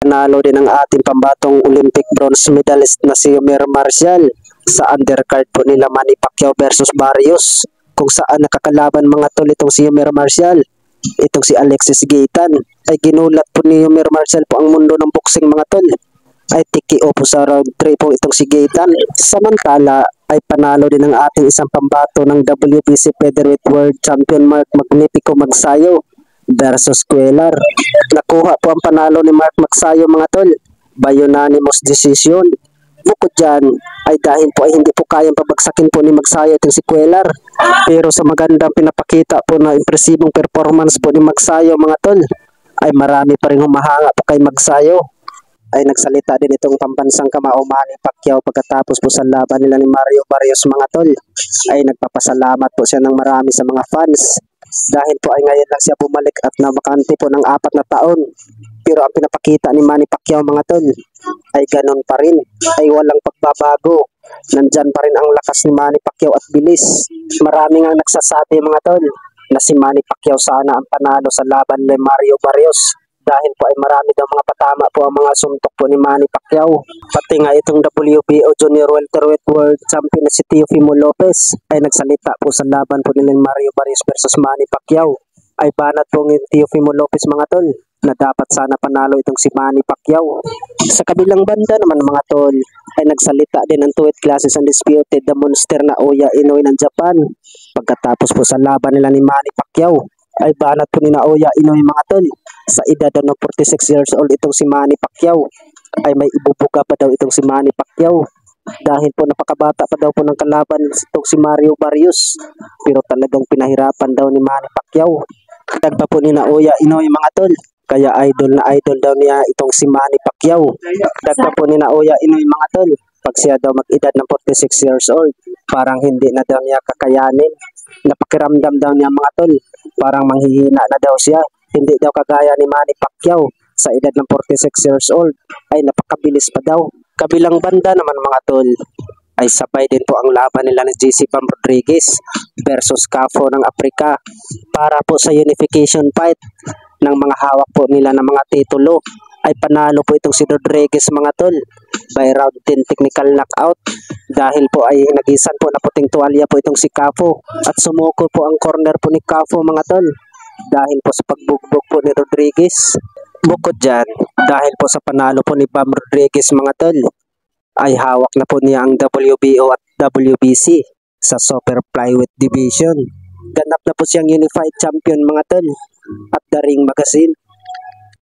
panalo din ang ating pambatong Olympic bronze medalist na si Yomir Marcial sa undercard po nila Manny Pacquiao versus Barrios, kung saan nakakalaban mga tol itong si Yomir Marcial. Itong si Alexis Gaitan ay ginulat po ni Yomir Marcial po ang mundo ng boxing mga tol. Ay TKO po sa round 3 po itong si Gaitan. Samantala ay panalo din ang ating isang pambato ng WBC Featherweight World Champion Mark Magnifico Magsayo versus Cuellar. Nakuha po ang panalo ni Mark Magsayo mga tol by unanimous decision. Bukod dyan ay dahil po ay hindi po kayang pabagsakin po ni Magsayo itong si Cuellar. Pero sa magandang pinapakita po na impresibong performance po ni Magsayo mga tol, ay marami pa rin humahanga po kay Magsayo. Ay nagsalita din itong pambansang kamao Manny Pacquiao pagkatapos po sa laban nila ni Mario Barrios mga tol. Ay nagpapasalamat po siya ng marami sa mga fans dahil po ay ngayon lang siya bumalik at nabakante po ng 4 na taon. Pero ang pinapakita ni Manny Pacquiao mga tol ay ganun pa rin, ay walang pagbabago. Nandyan pa rin ang lakas ni Manny Pacquiao at bilis. Maraming ang nagsasabi mga tol na si Manny Pacquiao sana ang panalo sa laban ni Mario Barrios dahil po ay marami daw mga patama po ang mga suntok po ni Manny Pacquiao. Pati nga itong WBO Junior Welterweight World Champion na si Teofimo Lopez ay nagsalita po sa laban po nila Mario Barrios versus Manny Pacquiao. Ay banat po ng Teofimo Lopez mga tol na dapat sana panalo itong si Manny Pacquiao. Sa kabilang banda naman mga tol ay nagsalita din ang Tuwid Classes Undisputed the monster na Oya Inoue ng Japan. Pagkatapos po sa laban nila ni Manny Pacquiao ay banat po ni Oya Inoue mga tol sa edad ng 46 years old itong si Manny Pacquiao ay may ibubuga pa daw itong si Manny Pacquiao dahil po napakabata pa daw po ng kalaban itong si Mario Barrios, pero talagang pinahirapan daw ni Manny Pacquiao. Dagdag pa po ni Oya Inoue mga tol, kaya idol na idol daw niya itong si Manny Pacquiao. Dagdag po ni Oya Inoue mga tol, pag siya daw mag-edad ng 46 years old parang hindi na daw niya kakayanin. Napakiramdam daw niya mga tol, parang manghihina na daw siya. Hindi daw kagaya ni Manny Pacquiao sa edad ng 46 years old ay napakabilis pa daw. Kabilang banda naman mga tol ay sabay din po ang laban nila ni JC Bam Rodriguez versus Cafo ng Africa para po sa unification fight ng mga hawak po nila ng mga titulo. Ay panalo po itong si Rodriguez mga tol by round 10 technical knockout dahil po ay nagisan po na puting tuwalya po itong si Cafo at sumuko po ang corner po ni Cafo mga tol dahil po sa pagbugbog po ni Rodriguez. Bukod dyan, dahil po sa panalo po ni Bam Rodriguez mga tol, ay hawak na po niya ang WBO at WBC sa Super Flyweight Division. Ganap na po siyang Unified Champion mga tol at The Ring Magazine